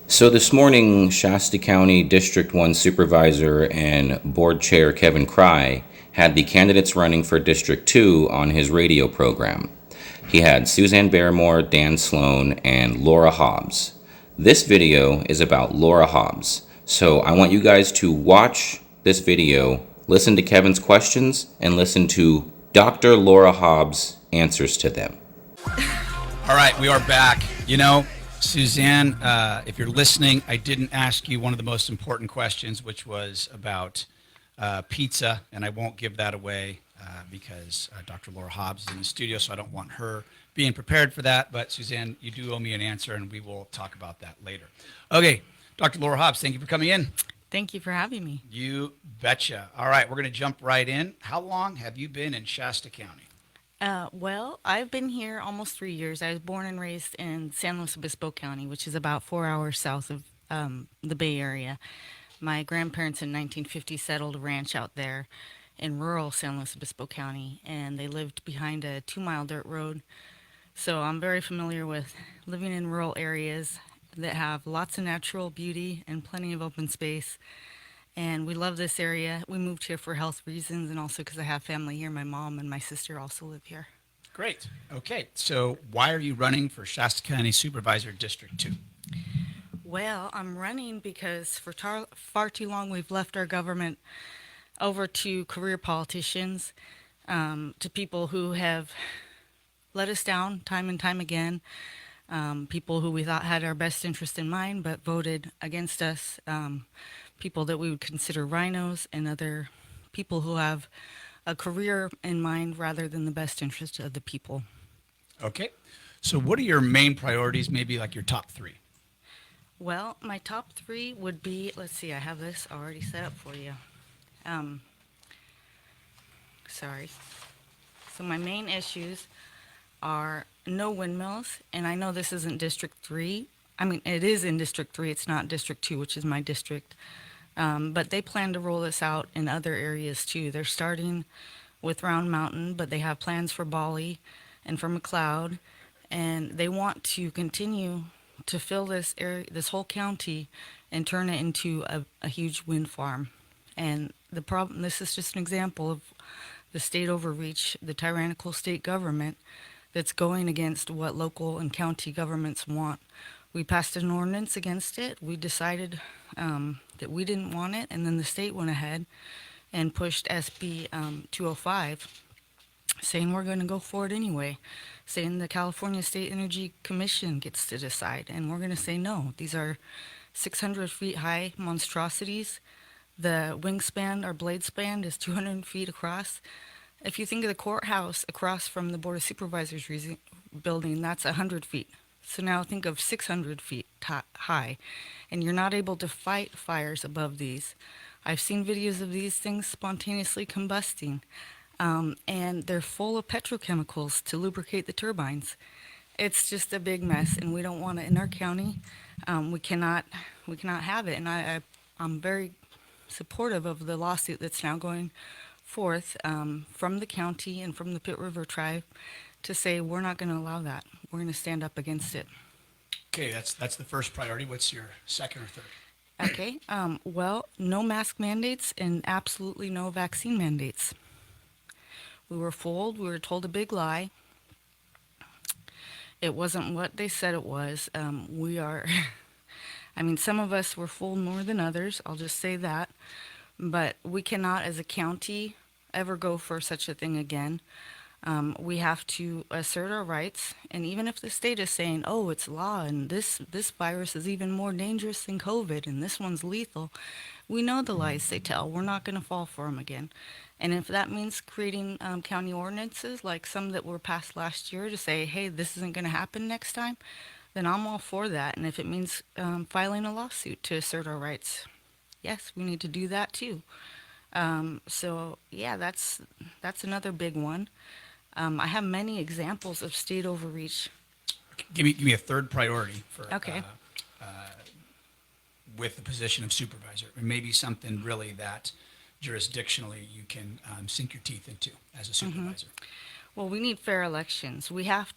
So this morning, Shasta County District 1 Supervisor and Board Chair Kevin Cry had the candidates running for District 2 on his radio program. He had Suzanne Barrymore, Dan Sloan, and Laura Hobbs. This video is about Laura Hobbs. So I want you guys to watch this video, listen to Kevin's questions, and listen to Dr. Laura Hobbs' answers to them. All right, we are back. Suzanne, if you're listening, I didn't ask you one of the most important questions, which was about pizza, and I won't give that away because Dr. Laura Hobbs is in the studio, so I don't want her being prepared for that. But Suzanne, you do owe me an answer, and we will talk about that later. Okay, Dr. Laura Hobbs, thank you for coming in. Thank you for having me. You betcha. All right, we're going to jump right in. How long have you been in Shasta County? Well, I've been here almost 3 years. I was born and raised in San Luis Obispo County, which is about 4 hours south of the Bay Area. My grandparents in 1950 settled a ranch out there in rural San Luis Obispo County, and they lived behind a 2-mile dirt road. So I'm very familiar with living in rural areas that have lots of natural beauty and plenty of open space. And we love this area. We moved here for health reasons and also because I have family here. My mom and my sister also live here. Great. Okay, so why are you running for Shasta County Supervisor District 2? Well, I'm running because for far too long we've left our government over to career politicians, to people who have let us down time and time again, people who we thought had our best interest in mind but voted against us, people that we would consider rhinos, and other people who have a career in mind rather than the best interest of the people. Okay, so what are your main priorities, maybe like your top three? Well, my top three would be, let's see, I have this already set up for you. Sorry. So my main issues are no windmills, and I know this isn't District 3. I mean, it is in District 3. It's not District 2, which is my district. But they plan to roll this out in other areas too. They're starting with Round Mountain, but they have plans for Bali and for McLeod, and they want to continue to fill this area, this whole county, and turn it into a huge wind farm. And the problem, this is just an example of the state overreach, the tyrannical state government that's going against what local and county governments want. We passed an ordinance against it. We decided that we didn't want it, and then the state went ahead and pushed SB 205, saying we're going to go for it anyway, saying the California State Energy Commission gets to decide, and we're going to say no. These are 600 feet high monstrosities. The wingspan, our blade span, is 200 feet across. If you think of the courthouse across from the Board of Supervisors building, that's 100 feet. So now think of 600 feet high, and you're not able to fight fires above these. I've seen videos of these things spontaneously combusting, and they're full of petrochemicals to lubricate the turbines. It's just a big mess, and we don't want it in our county. We cannot have it, and I'm very supportive of the lawsuit that's now going forth from the county and from the Pitt River tribe to say we're not going to allow that. We're going to stand up against it. Okay, that's the first priority. What's your second or third? Okay, well, no mask mandates and absolutely no vaccine mandates. We were fooled. We were told a big lie. It wasn't what they said it was. I mean, some of us were fooled more than others. I'll just say that. But we cannot, as a county, ever go for such a thing again. We have to assert our rights, and even if the state is saying, oh, it's law, and this virus is even more dangerous than COVID, and this one's lethal, we know the lies they tell. We're not going to fall for them again. And if that means creating county ordinances, like some that were passed last year to say, hey, this isn't going to happen next time, then I'm all for that. And if it means filing a lawsuit to assert our rights, yes, we need to do that too. So, yeah, that's another big one. I have many examples of state overreach. Give me a third priority for Okay. With the position of supervisor, or maybe something really that jurisdictionally you can sink your teeth into as a supervisor. Well, we need fair elections. We have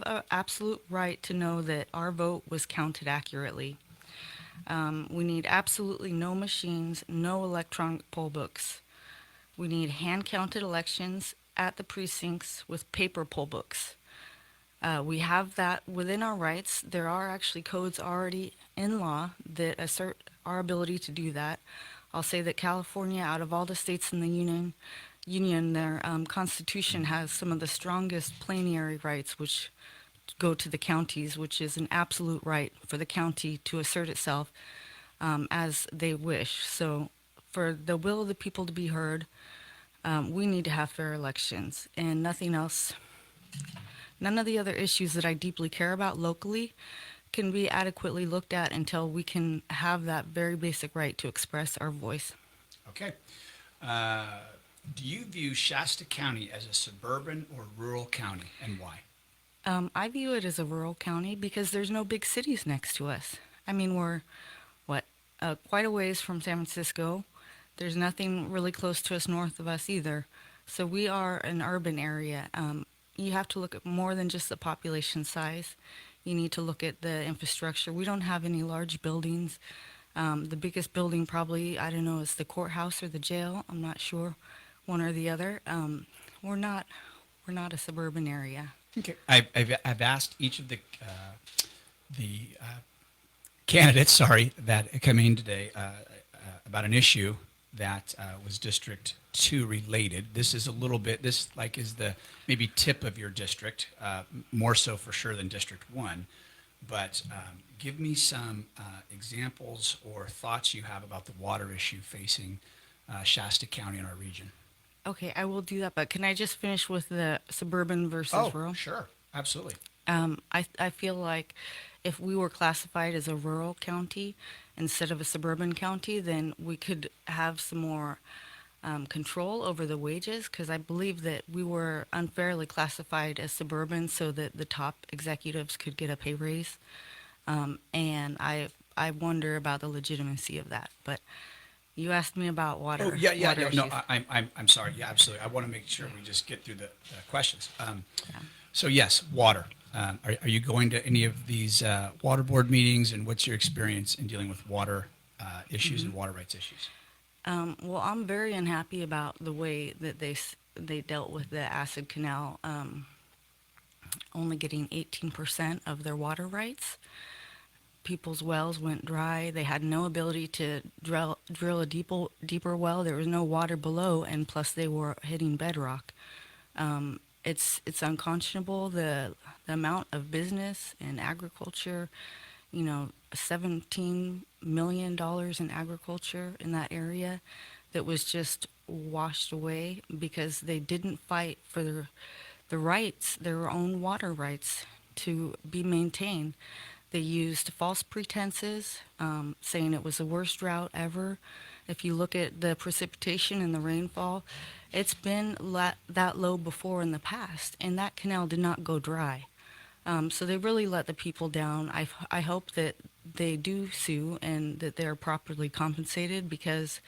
an absolute right to know that our vote was counted accurately. We need absolutely no machines, no electronic poll books. We need hand counted elections at the precincts with paper poll books. We have that within our rights. There are actually codes already in law that assert our ability to do that. I'll say that California, out of all the states in the union, their constitution has some of the strongest plenary rights, which go to the counties, which is an absolute right for the county to assert itself as they wish. So, for the will of the people to be heard, we need to have fair elections and nothing else. None of the other issues that I deeply care about locally can be adequately looked at until we can have that very basic right to express our voice. Okay. Do you view Shasta County as a suburban or rural county, and why? I view it as a rural county because there's no big cities next to us. I mean, we're, what, quite a ways from San Francisco. There's nothing really close to us north of us either. So we are an urban area. You have to look at more than just the population size. You need to look at the infrastructure. We don't have any large buildings. The biggest building probably, I don't know, is the courthouse or the jail. I'm not sure, one or the other. We're not a suburban area. Okay. I've asked each of the candidates, that come in today about an issue that was District 2 related. This is a little bit, this like is the maybe tip of your district, more so for sure than District 1. But give me some examples or thoughts you have about the water issue facing Shasta County in our region. Okay, I will do that, but can I just finish with the suburban versus rural? Sure. Absolutely. I feel like if we were classified as a rural county instead of a suburban county, then we could have some more control over the wages, because I believe that we were unfairly classified as suburban so that the top executives could get a pay raise. And I wonder about the legitimacy of that. But you asked me about water. Oh, yeah. water No, issues. I'm sorry. Yeah, absolutely. I want to make sure we just get through the questions. Yeah. So yes, water. Are you going to any of these water board meetings, and what's your experience in dealing with water issues and water rights issues? Well, I'm very unhappy about the way that they dealt with the acid canal, only getting 18% of their water rights. People's wells went dry. They had no ability to drill a deeper well. There was no water below, and plus they were hitting bedrock. It's unconscionable, the amount of business and agriculture, $17 million in agriculture in that area that was just washed away because they didn't fight for the rights, their own water rights to be maintained. They used false pretenses, saying it was the worst drought ever. If you look at the precipitation and the rainfall, it's been that low before in the past, and that canal did not go dry. So they really let the people down. I hope that they do sue and that they're properly compensated because,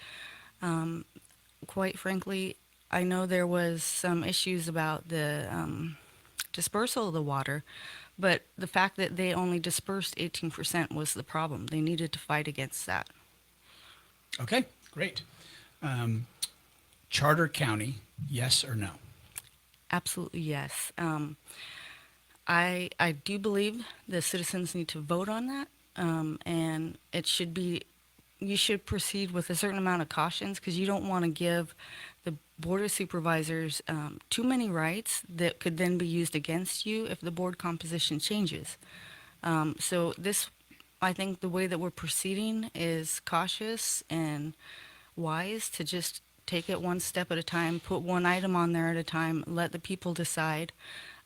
quite frankly, I know there was some issues about the dispersal of the water, but the fact that they only dispersed 18% was the problem. They needed to fight against that. Okay, great. Charter County, yes or no? Absolutely, yes. I do believe the citizens need to vote on that, and you should proceed with a certain amount of cautions because you don't want to give the Board of Supervisors too many rights that could then be used against you if the board composition changes. So I think the way that we're proceeding is cautious and wise to just take it one step at a time, put one item on there at a time, let the people decide.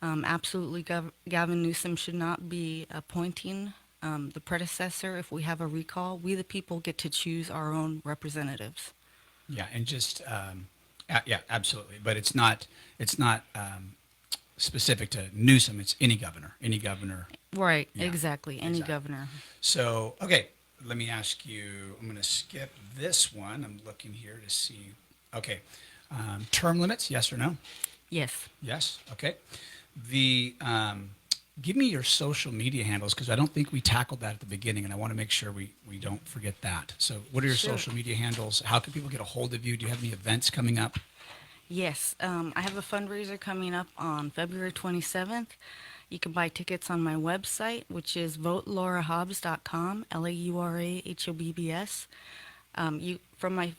Absolutely, Gavin Newsom should not be appointing the predecessor. If we have a recall, we the people get to choose our own representatives. Yeah, and just yeah, absolutely. But it's not specific to Newsom. It's any governor. Any governor. Right. Yeah, exactly. Any exactly. governor. So okay, let me ask you. I'm going to skip this one. I'm looking here to see. Okay, term limits. Yes or no? Yes. Yes. Okay. The Give me your social media handles, because I don't think we tackled that at the beginning, and I want to make sure we don't forget that. So what are your Sure. social media handles? How can people get a hold of you? Do you have any events coming up? Yes, I have a fundraiser coming up on February 27th. You can buy tickets on my website, which is votelaurahobbs.com, LauraHobbs. From my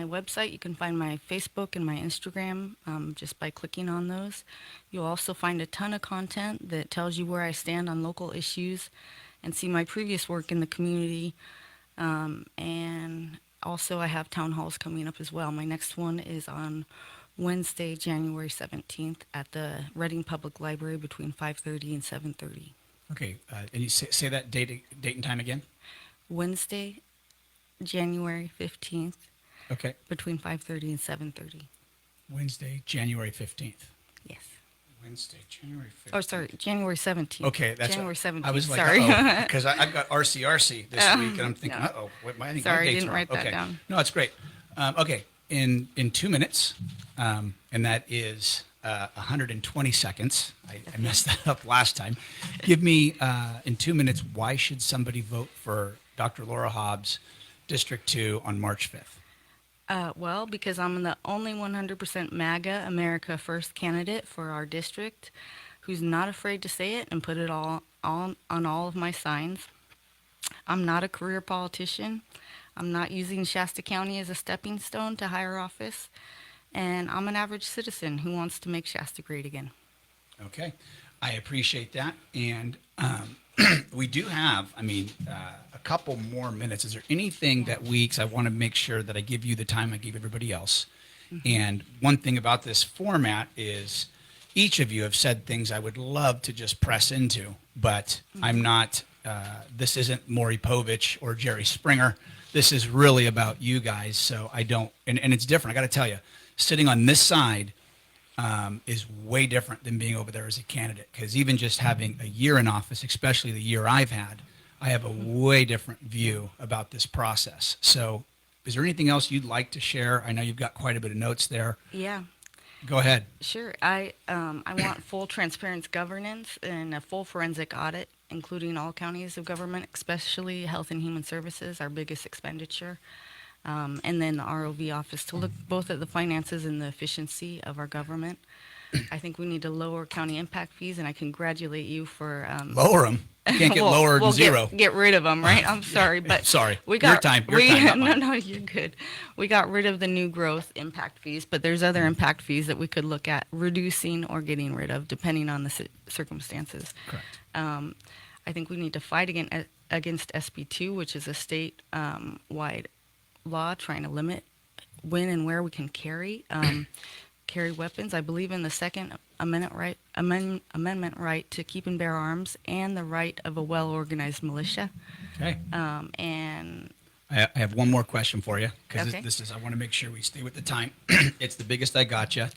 website, you can find my Facebook and my Instagram just by clicking on those. You'll also find a ton of content that tells you where I stand on local issues and see my previous work in the community. And also, I have town halls coming up as well. My next one is on Wednesday, January 17th at the Reading Public Library between 5:30 and 7:30. Okay, and you say that date and time again? Wednesday, January 15th Okay, between 5:30 and 7:30. Wednesday, January 15th. Yes. Wednesday, January 15th. Oh, sorry, January 17th. Okay, that's January 17th. I was like, sorry. because I've got RCRC this week, and I'm thinking, no. what, I think Sorry, my I date's didn't wrong. write that Okay. down. No, it's great. Okay, in 2 minutes, and that is 120 seconds. I messed that up last time. Give me, in 2 minutes, why should somebody vote for Dr. Laura Hobbs, District 2 on March 5th? Well, because I'm the only 100% MAGA America First candidate for our district who's not afraid to say it and put it all on all of my signs. I'm not a career politician. I'm not using Shasta County as a stepping stone to higher office. And I'm an average citizen who wants to make Shasta great again. Okay, I appreciate that. And we do have, a couple more minutes. Is there anything that weeks I want to make sure that I give you the time I give everybody else? And one thing about this format is each of you have said things I would love to just press into, but I'm not, this isn't Maury Povich or Jerry Springer. This is really about you guys. So I don't, and it's different. I got to tell you, sitting on this side is way different than being over there as a candidate. Because even just having a year in office, especially the year I've had, I have a way different view about this process. So is there anything else you'd like to share? I know you've got quite a bit of notes there. Yeah. Go ahead. Sure. I want full transparent governance and a full forensic audit, including all counties of government, especially Health and Human Services, our biggest expenditure, and then the ROV office to look both at the finances and the efficiency of our government. I think we need to lower county impact fees, and I congratulate you for Lower them. You can't get lower than zero. Get rid of them, right? I'm sorry, but Sorry. we got Your time, not mine. No, you're good. We got rid of the new growth impact fees, but there's other impact fees that we could look at reducing or getting rid of, depending on the circumstances. Correct. I think we need to fight against SB2, which is a state-wide law trying to limit when and where we can carry weapons. I believe in the Second Amendment right to keep and bear arms and the right of a well-organized militia. Okay. And I have one more question for you, because Okay. this is, I want to make sure we stay with the time. It's the biggest I got you.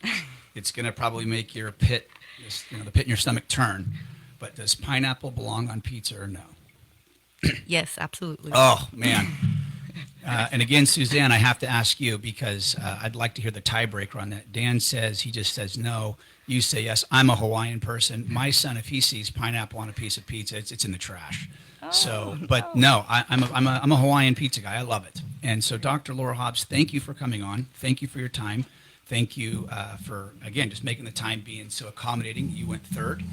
It's going to probably make your the pit in your stomach turn. But does pineapple belong on pizza or no? yes, absolutely. Oh, man. And again, Suzanne, I have to ask you, because I'd like to hear the tiebreaker on that. Dan says, he just says no. You say yes. I'm a Hawaiian person. My son, if he sees pineapple on a piece of pizza, it's in the trash. I'm a Hawaiian pizza guy. I love it. And so, Dr. Laura Hobbs, thank you for coming on. Thank you for your time. Thank you for, again, just making the time, being so accommodating. You went third.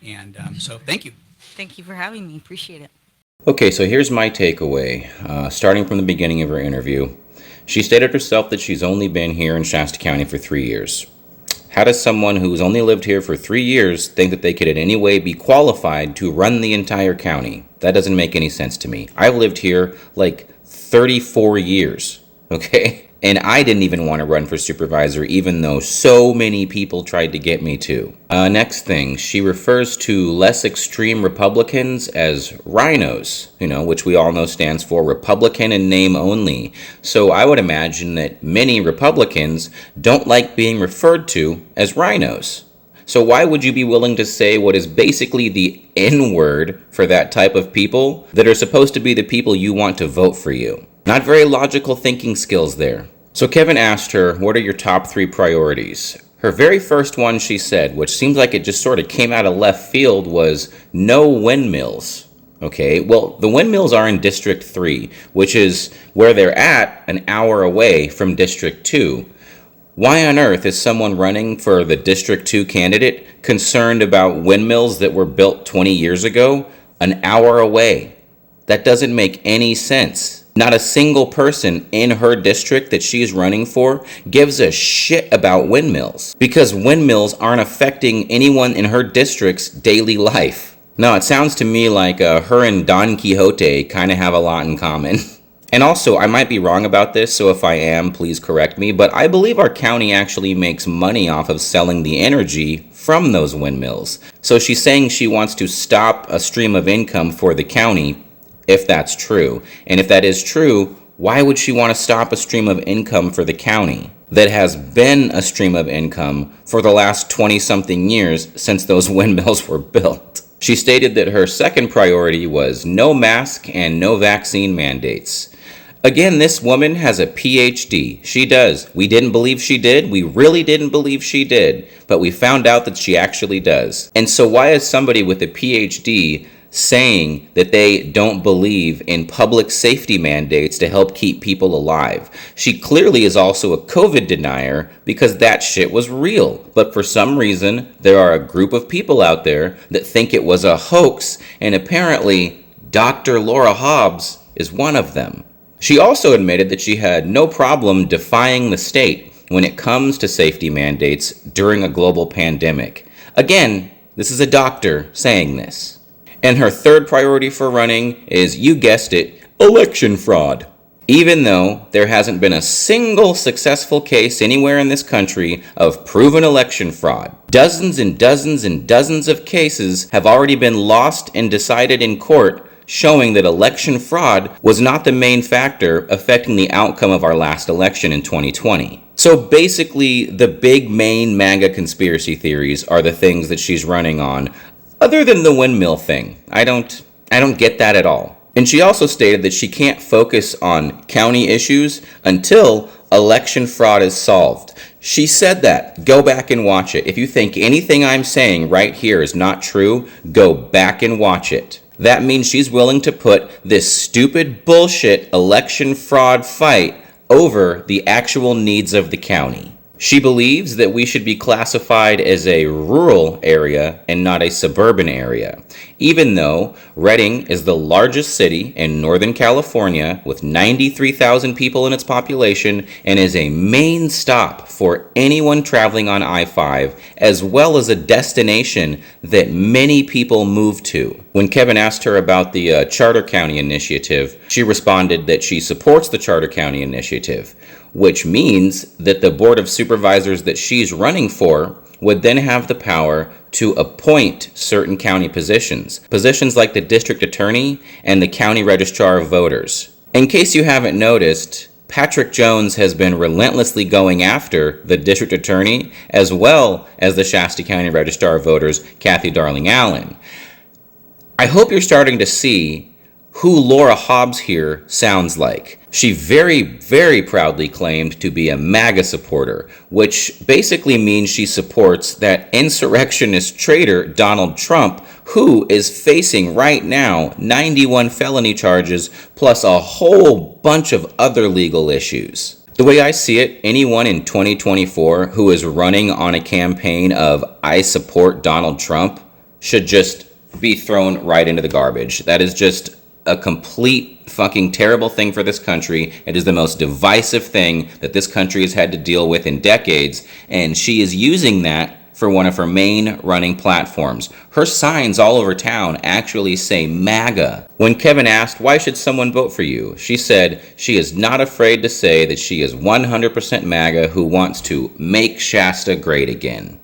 And so thank you. Thank you for having me. Appreciate it. Okay, so here's my takeaway. Starting from the beginning of her interview, she stated herself that she's only been here in Shasta County for 3 years. How does someone who's only lived here for 3 years think that they could in any way be qualified to run the entire county? That doesn't make any sense to me. I've lived here like 34 years, okay? And I didn't even want to run for supervisor, even though so many people tried to get me to. Next thing, she refers to less extreme Republicans as rhinos, which we all know stands for Republican in name only. So I would imagine that many Republicans don't like being referred to as rhinos. So why would you be willing to say what is basically the N-word for that type of people that are supposed to be the people you want to vote for you? Not very logical thinking skills there. So Kevin asked her, what are your top 3 priorities? Her very first one she said, which seems like it just sort of came out of left field, was no windmills. Okay, well, the windmills are in District 3, which is where they're at, an hour away from District 2. Why on earth is someone running for the District 2 candidate concerned about windmills that were built 20 years ago, an hour away? That doesn't make any sense. Not a single person in her district that she's running for gives a shit about windmills, because windmills aren't affecting anyone in her district's daily life. No, it sounds to me like her and Don Quixote kind of have a lot in common. And also, I might be wrong about this, so if I am, please correct me, but I believe our county actually makes money off of selling the energy from those windmills. So she's saying she wants to stop a stream of income for the county, if that's true. And if that is true, why would she want to stop a stream of income for the county that has been a stream of income for the last 20-something years since those windmills were built? She stated that her second priority was no mask and no vaccine mandates. Again, this woman has a PhD. She does. We didn't believe she did. We really didn't believe she did. But we found out that she actually does. And so why is somebody with a PhD saying that they don't believe in public safety mandates to help keep people alive? She clearly is also a COVID denier, because that shit was real. But for some reason, there are a group of people out there that think it was a hoax, and apparently Dr. Laura Hobbs is one of them. She also admitted that she had no problem defying the state when it comes to safety mandates during a global pandemic. Again, this is a doctor saying this. And her third priority for running is, you guessed it, election fraud. Even though there hasn't been a single successful case anywhere in this country of proven election fraud, dozens and dozens and dozens of cases have already been lost and decided in court, showing that election fraud was not the main factor affecting the outcome of our last election in 2020. So basically, the big main MAGA conspiracy theories are the things that she's running on, other than the windmill thing. I don't get that at all. And she also stated that she can't focus on county issues until election fraud is solved. She said that. Go back and watch it. If you think anything I'm saying right here is not true, go back and watch it. That means she's willing to put this stupid bullshit election fraud fight over the actual needs of the county. She believes that we should be classified as a rural area and not a suburban area, even though Redding is the largest city in Northern California with 93,000 people in its population and is a main stop for anyone traveling on I-5, as well as a destination that many people move to. When Kevin asked her about the Charter County initiative, she responded that she supports the Charter County initiative, which means that the Board of Supervisors that she's running for would then have the power to appoint certain county positions like the District Attorney and the County Registrar of Voters. In case you haven't noticed, Patrick Jones has been relentlessly going after the District Attorney as well as the Shasta County Registrar of Voters, Kathy Darling Allen. I hope you're starting to see who Laura Hobbs here sounds like. She very, very proudly claimed to be a MAGA supporter, which basically means she supports that insurrectionist traitor Donald Trump, who is facing right now 91 felony charges plus a whole bunch of other legal issues. The way I see it, anyone in 2024 who is running on a campaign of "I support Donald Trump" should just be thrown right into the garbage. That is just a complete fucking terrible thing for this country. It is the most divisive thing that this country has had to deal with in decades, and she is using that for one of her main running platforms. Her signs all over town actually say MAGA. When Kevin asked, why should someone vote for you? She said she is not afraid to say that she is 100% MAGA who wants to make Shasta great again.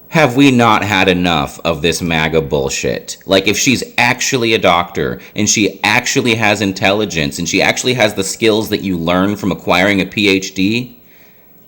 Have we not had enough of this MAGA bullshit? Like, if she's actually a doctor and she actually has intelligence and she actually has the skills that you learn from acquiring a PhD,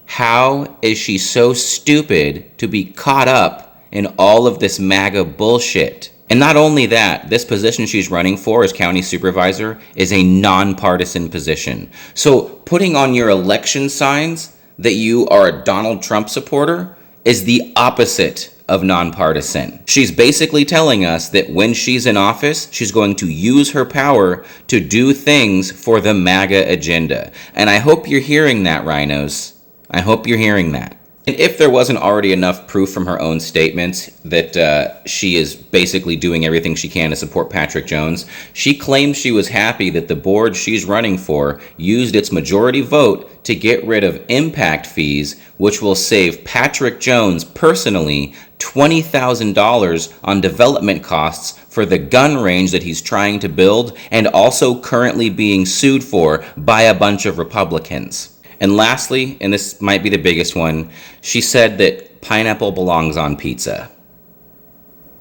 how is she so stupid to be caught up in all of this MAGA bullshit? And not only that, this position she's running for as county supervisor is a nonpartisan position. So putting on your election signs that you are a Donald Trump supporter is the opposite of nonpartisan. She's basically telling us that when she's in office, she's going to use her power to do things for the MAGA agenda. And I hope you're hearing that, rhinos. I hope you're hearing that. And if there wasn't already enough proof from her own statements that she is basically doing everything she can to support Patrick Jones, she claimed she was happy that the board she's running for used its majority vote to get rid of impact fees, which will save Patrick Jones personally $20,000 on development costs for the gun range that he's trying to build and also currently being sued for by a bunch of Republicans. And lastly, and this might be the biggest one, she said that pineapple belongs on pizza.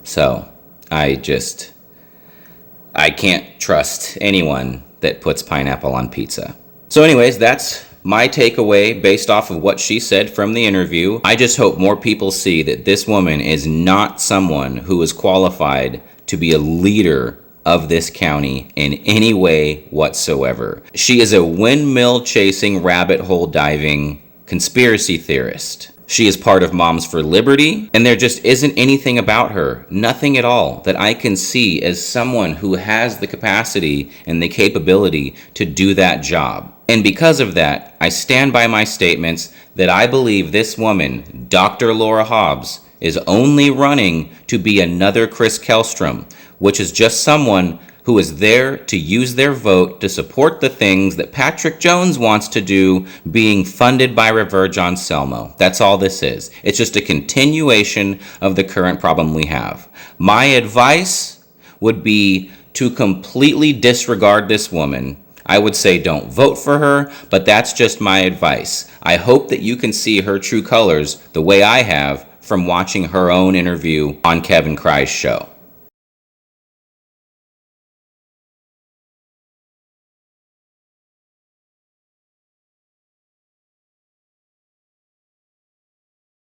So, I can't trust anyone that puts pineapple on pizza. So anyways, that's my takeaway based off of what she said from the interview. I just hope more people see that this woman is not someone who is qualified to be a leader of this county in any way whatsoever. She is a windmill chasing, rabbit hole diving conspiracy theorist. She is part of Moms for Liberty, and there just isn't anything about her, nothing at all, that I can see as someone who has the capacity and the capability to do that job. And because of that, I stand by my statements that I believe this woman, Dr. Laura Hobbs, is only running to be another Chris Kellstrom, which is just someone who is there to use their vote to support the things that Patrick Jones wants to do, being funded by Reverge Anselmo. That's all this is. It's just a continuation of the current problem we have. My advice would be to completely disregard this woman. I would say don't vote for her, but that's just my advice. I hope that you can see her true colors the way I have from watching her own interview on Kevin Cry's show.